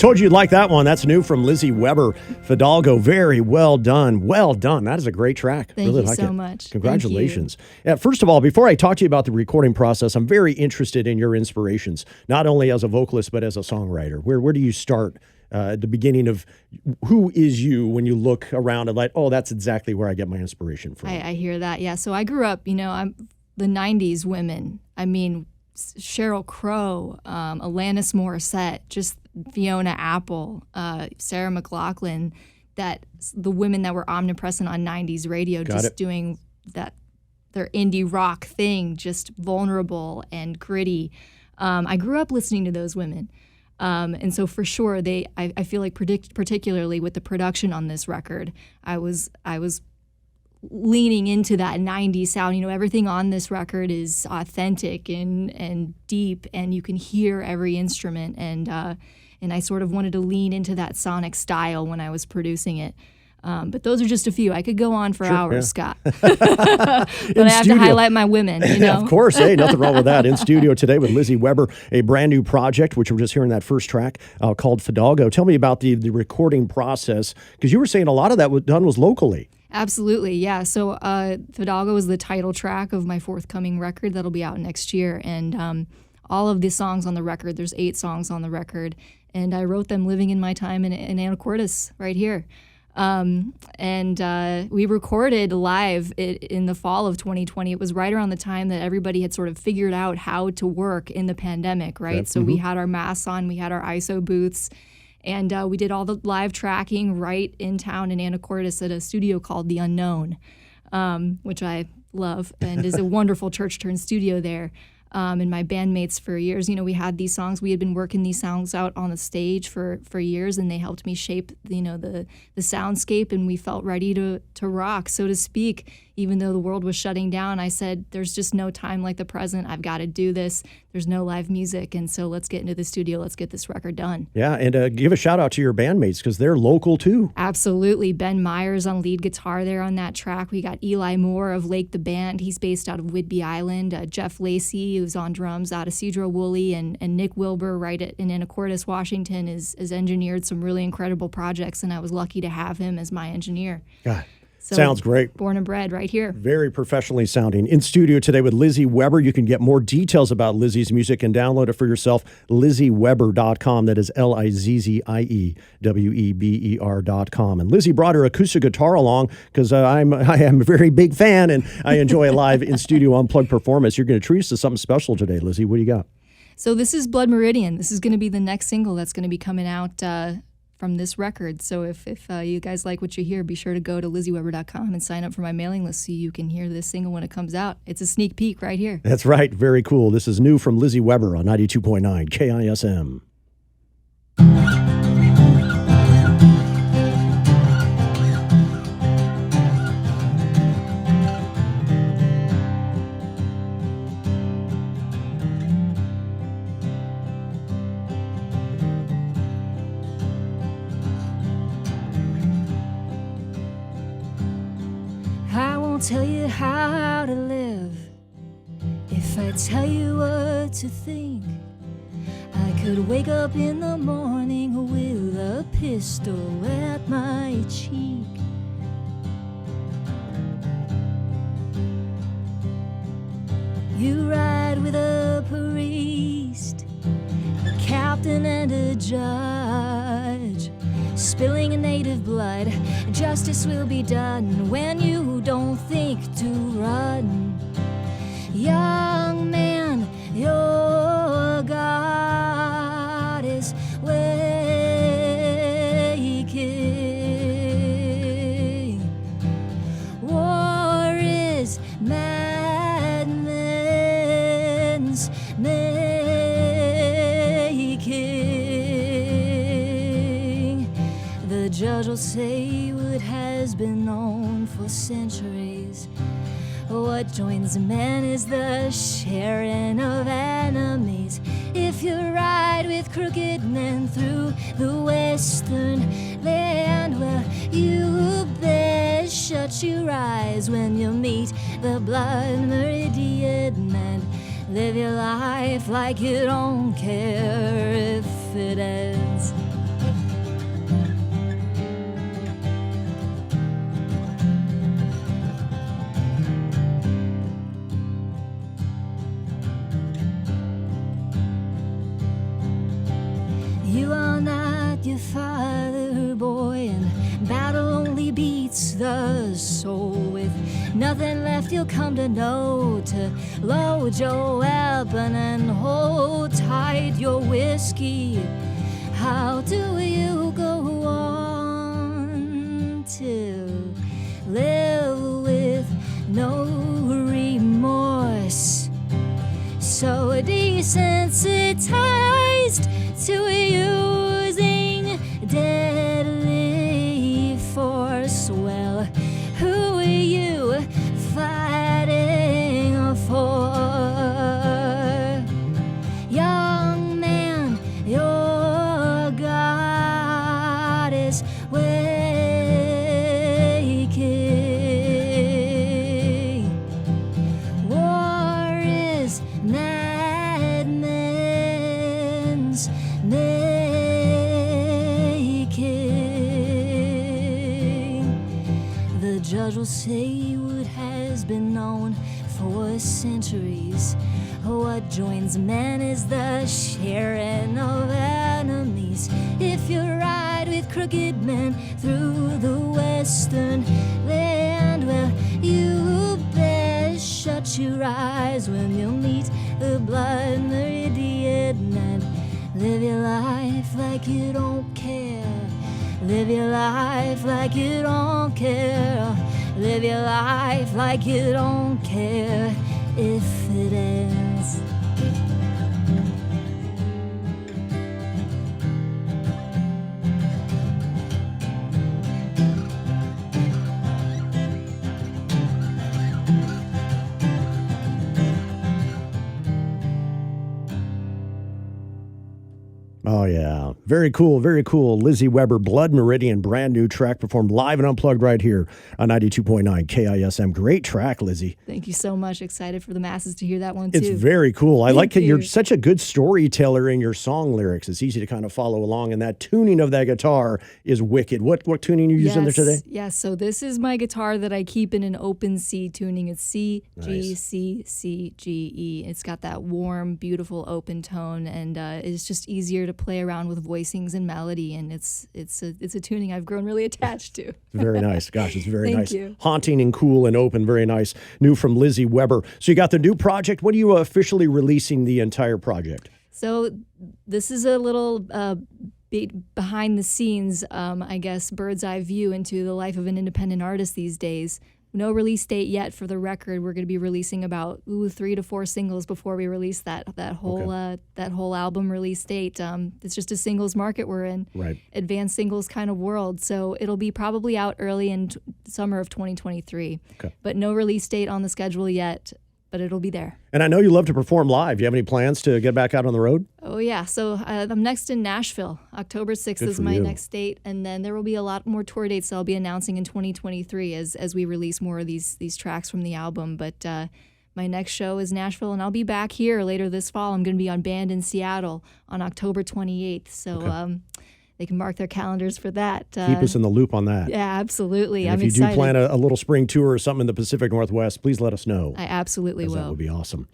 Told you you'd like that one. That's new from Lizzie Weber. Fidalgo, very well done. Well done. That is a great track. Thank really you like so it. much. Congratulations. First of all, before I talk to you about the recording process, I'm very interested in your inspirations, not only as a vocalist, but as a songwriter. Where do you start at the beginning of who is you when you look around and like, oh, that's exactly where I get my inspiration from? I hear that. Yeah. So I grew up, I'm the 90s women. I mean, Sheryl Crow, Alanis Morissette, just Fiona Apple, Sarah McLachlan, the women that were omnipresent on 90s radio, doing that, their indie rock thing, just vulnerable and gritty. I grew up listening to those women. And so for sure, I feel like particularly with the production on this record, I was leaning into that 90s sound. Everything on this record is authentic and deep, and you can hear every instrument. And I sort of wanted to lean into that sonic style when I was producing it. But those are just a few. I could go on for hours, Scott. But I have to highlight my women, Of course. Hey, nothing wrong with that. In studio today with Lizzie Weber, a brand new project, which we're just hearing that first track called Fidalgo. Tell me about the recording process, because you were saying a lot of that was done locally. Absolutely, yeah. So Fidalgo is the title track of my forthcoming record that'll be out next year. And all of the songs on the record, there's 8 songs on the record, and I wrote them living in my time in Anacortes right here. And we recorded live in the fall of 2020. It was right around the time that everybody had sort of figured out how to work in the pandemic, right? Yep. So we had our masks on, we had our ISO booths, and we did all the live tracking right in town in Anacortes at a studio called The Unknown, which I love, and is a wonderful church-turned studio there. And my bandmates for years, we had these songs. We had been working these songs out on the stage for years, and they helped me shape, the soundscape, and we felt ready to rock, so to speak. Even though the world was shutting down, I said, there's just no time like the present. I've got to do this. There's no live music, and so let's get into the studio. Let's get this record done. Yeah, and give a shout out to your bandmates, because they're local too. Absolutely. Ben Myers on lead guitar there on that track. We got Eli Moore of Lake the Band. He's based out of Whidbey Island. Jeff Lacey, who's on drums out of Cedro Woolley, and Nick Wilbur right in Anacortes, Washington, has engineered some really incredible projects, and I was lucky to have him as my engineer. God. So, sounds great. Born and bred right here. Very professionally sounding. In studio today with Lizzie Weber. You can get more details about Lizzie's music and download it for yourself. LizzieWeber.com. That is LizzieWeber.com. And Lizzie brought her acoustic guitar along because I am a very big fan, and I enjoy a live in-studio unplugged performance. You're going to treat us to something special today, Lizzie. What do you got? So this is Blood Meridian. This is going to be the next single that's going to be coming out from this record. So if you guys like what you hear, be sure to go to LizzieWeber.com and sign up for my mailing list so you can hear this single when it comes out. It's a sneak peek right here. That's right. Very cool. This is new from Lizzie Weber on 92.9 KISM. Tell you how to live. If I tell you what to think, I could wake up in the morning with a pistol at my cheek. You ride with a priest, a captain and a judge, spilling a native blood. Justice will be done when you don't think to run. Young man, your God is waking. War is madman's making. The judge will say what has been known for centuries. What joins men is the sharing of enemies. If you ride with crooked men through the western land, well, you best shut your eyes when you meet the blood meridian and live your life like you don't care if it ends. your father, boy, and battle only beats the soul. With nothing left, you'll come to know to load your weapon and hold tight your whiskey. How do you go on to live with no remorse? So desensitized to using deadly force. Well, who are you fighting for? Young man, your God is waking. War is madmen's making. The judge will say what has been known for centuries. What joins men is the sharing of enemies. If you ride with crooked men through the western land, well, you best shut your eyes when you meet the blood meridian and live your life like you don't care. Live your life like you don't care. Live your life like you don't care if it ends. Oh, yeah. Very cool. Very cool. Lizzie Weber, Blood Meridian, brand new track performed live and unplugged right here on 92.9 KISM. Great track, Lizzie. Thank you so much. Excited for the masses to hear that one, too. It's very cool. I Thank like that you. you're such a good storyteller in your song lyrics. It's easy to kind of follow along, and that tuning of that guitar is wicked. What tuning are you using there today? Yes, so this is my guitar that I keep in an open C tuning. It's C, G, Nice. C, C, G, E. It's got that warm, beautiful open tone, and it's just easier to play around with voicings and melody, and it's a tuning I've grown really attached to. Very nice. Gosh, it's very Thank nice. you. Haunting and cool and open. Very nice. New from Lizzie Weber. So you got the new project. When are you officially releasing the entire project? So this is a little behind the scenes, I guess, bird's eye view into the life of an independent artist these days. No release date yet for the record. We're going to be releasing about 3 to 4 singles before we release that whole album release date. It's just a singles market we're in, Right. advanced singles kind of world. So it'll be probably out early in summer of 2023. Okay. But no release date on the schedule yet. But it'll be there. And I know you love to perform live. Do you have any plans to get back out on the road? Oh, yeah. So I'm next in Nashville. October 6th Good is for my you. next date. And then there will be a lot more tour dates I'll be announcing in 2023 as we release more of these tracks from the album. But my next show is Nashville, and I'll be back here later this fall. I'm going to be on Band in Seattle on October 28th. So they can mark their calendars for that. Keep us in the loop on that. Yeah, absolutely. And I'm if you excited. do plan a little spring tour or something in the Pacific Northwest, please let us know. I absolutely 'Cause will. That would be awesome.